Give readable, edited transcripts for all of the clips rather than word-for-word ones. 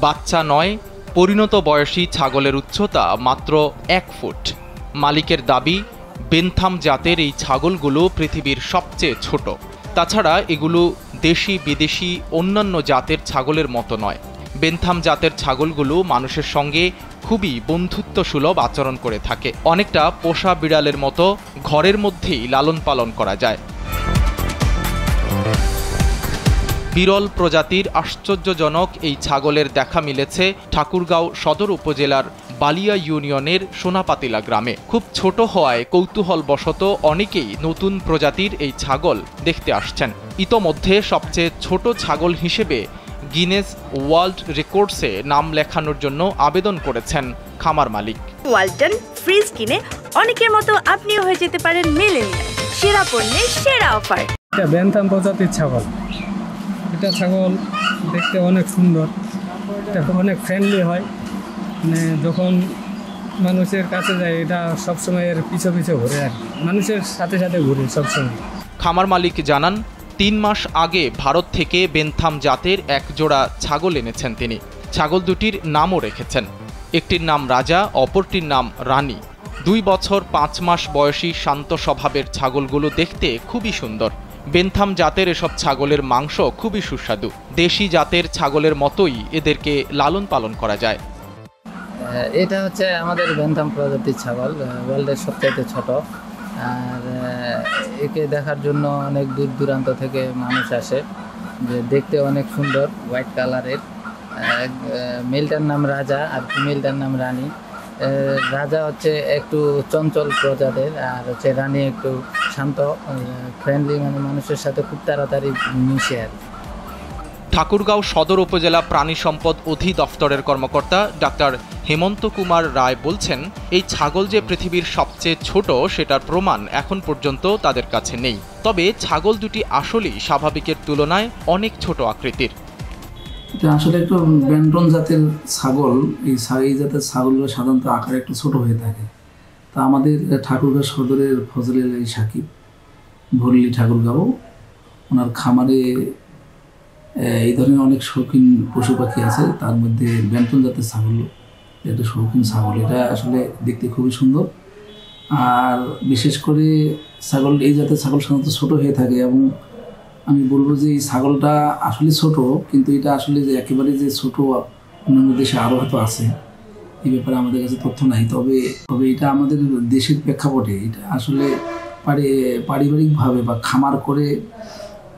বাচ্চা নয়, পরিণত বয়সী ছাগলের উচ্চতা মাত্র 1 ফুট। মালিকের দাবি, বেনথাম জাতের এই ছাগলগুলো পৃথিবীর সবচেয়ে ছোট। তাছাড়া এগুলো দেশি বিদেশি অন্যান্য জাতের ছাগলের মতো নয়। বেনথাম জাতের ছাগলগুলো মানুষের সঙ্গে খুবই বন্ধুত্বসুলভ আচরণ করে থাকে। অনেকটা পোষা বিড়ালের মতো ঘরের মধ্যেই লালন পালন করা যায়। বিরল প্রজাতির আশ্চর্যজনক এই ছাগলের দেখা মিলেছে ঠাকুরগাঁও সদর উপজেলার বালিয়া ইউনিয়নের সোনাপাতিলা গ্রামে। খুব ছোট হওয়ায় কৌতূহলবশত অনেকেই নতুন প্রজাতির এই ছাগল দেখতে আসছেন। ইতোমধ্যে সবচেয়ে ছোট ছাগল হিসেবে গিনেস ওয়ার্ল্ড রেকর্ডসে নাম লেখানোর জন্য আবেদন করেছেন খামার মালিক। ওয়ালটন ফ্রিজ কিনে অনেকের মতো আপনিও হয়ে যেতে পারেন মিলেনিয়াল। সেরা পণ্যের সেরা অফার। এটা বেনথাম প্রজাতির ছাগল। এটা ছাগল দেখতে অনেক সুন্দর, এটা অনেক ফ্রেন্ডলি হয়। মানে যখন মানুষের কাছে যায় এটা সবসময় এর পিছু পিছু ঘুরে, আর মানুষের সাথে সাথে ঘুরে সবসময়। খামার মালিক জানান, 3 মাস আগে ভারত থেকে বেনথাম জাতের এক জোড়া ছাগল এনেছেন তিনি। ছাগল দুটির নামও রেখেছেন। একটির নাম রাজা, অপরটির নাম রানী। 2 বছর 5 মাস বয়সী শান্ত স্বভাবের ছাগলগুলো দেখতে খুবই সুন্দর। বেনথাম জাতের এসব ছাগলের মাংস খুবই সুস্বাদু। দেশি জাতের ছাগলের মতোই এদেরকে লালন পালন করা যায়। এটা হচ্ছে আমাদের বেনথাম প্রজাতির ছাগল, ওয়ার্ল্ডের সবচাইতে ছোট। আর একে দেখার জন্য অনেক দূর দূরান্ত থেকে মানুষ আসে। যে দেখতে অনেক সুন্দর, হোয়াইট কালারের। মেলটার নাম রাজা আর ফিমেলটার নাম রানী। রাজা হচ্ছে একটু চঞ্চল প্রজাতির, আর হচ্ছে রানী একটু শান্ত, ফ্রেন্ডলি, মানে মানুষের সাথে খুব তাড়াতাড়ি মিশে আর। ঠাকুরগাঁও সদর উপজেলা প্রাণী সম্পদ অধিদপ্তরের কর্মকর্তা ডাক্তার হেমন্ত কুমার রায় বলছেন, এই ছাগল যে পৃথিবীর সবচেয়ে ছোট সেটার প্রমাণ এখন পর্যন্ত তাদের কাছে নেই। তবে ছাগল দুটি আসলেই স্বাভাবিকের তুলনায় অনেক ছোট আকৃতির। এটা আসলে একটু বেন্টন জাতের ছাগল। এই জাতের ছাগলগুলো সাধারণত আকারে একটু ছোট হয়ে থাকে। তা আমাদের ঠাকুরগাঁও সদরের ফজলেল সাকিব ভরলি ঠাকুরগাঁও, ওনার খামারে এই ধরনের অনেক শৌখিন পশু পাখি আছে। তার মধ্যে বেন্টন জাতের ছাগল একটা শৌখিন ছাগল। এটা আসলে দেখতে খুবই সুন্দর। আর বিশেষ করে ছাগল, এই জাতের ছাগল সাধারণত ছোটো হয়ে থাকে, এবং আমি বলবো যে এই ছাগলটা আসলে ছোট, কিন্তু এটা আসলে যে একেবারে যে ছোট অন্যান্য দেশে আরও হয়তো আছে, এই ব্যাপারে আমাদের কাছে তথ্য নাই। তবে এটা আমাদের দেশের প্রেক্ষাপটে এটা আসলে পারিবারিকভাবে বা খামার করে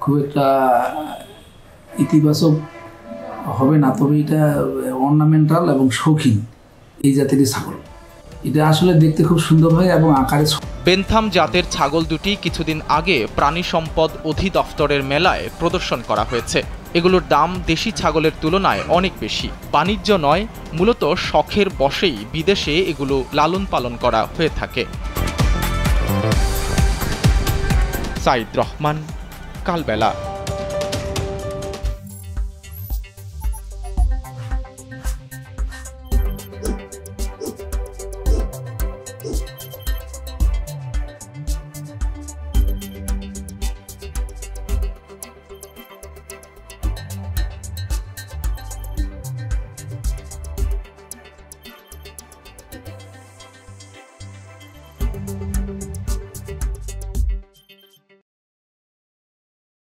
খুব একটা ইতিবাচক হবে না। তবে এটা অর্নামেন্টাল এবং শৌখিন এই জাতেরই ছাগল। এটা আসলে দেখতে খুব সুন্দর হয় এবং আকারে। বেনথাম জাতের ছাগল দুটি কিছুদিন আগে প্রাণী সম্পদ অধিদপ্তরের মেলায় প্রদর্শন করা হয়েছে। এগুলোর দাম দেশি ছাগলের তুলনায় অনেক বেশি। বাণিজ্য নয়, মূলত শখের বশেই বিদেশে এগুলো লালন পালন করা হয়ে থাকে। সাইদ রহমান, কালবেলা।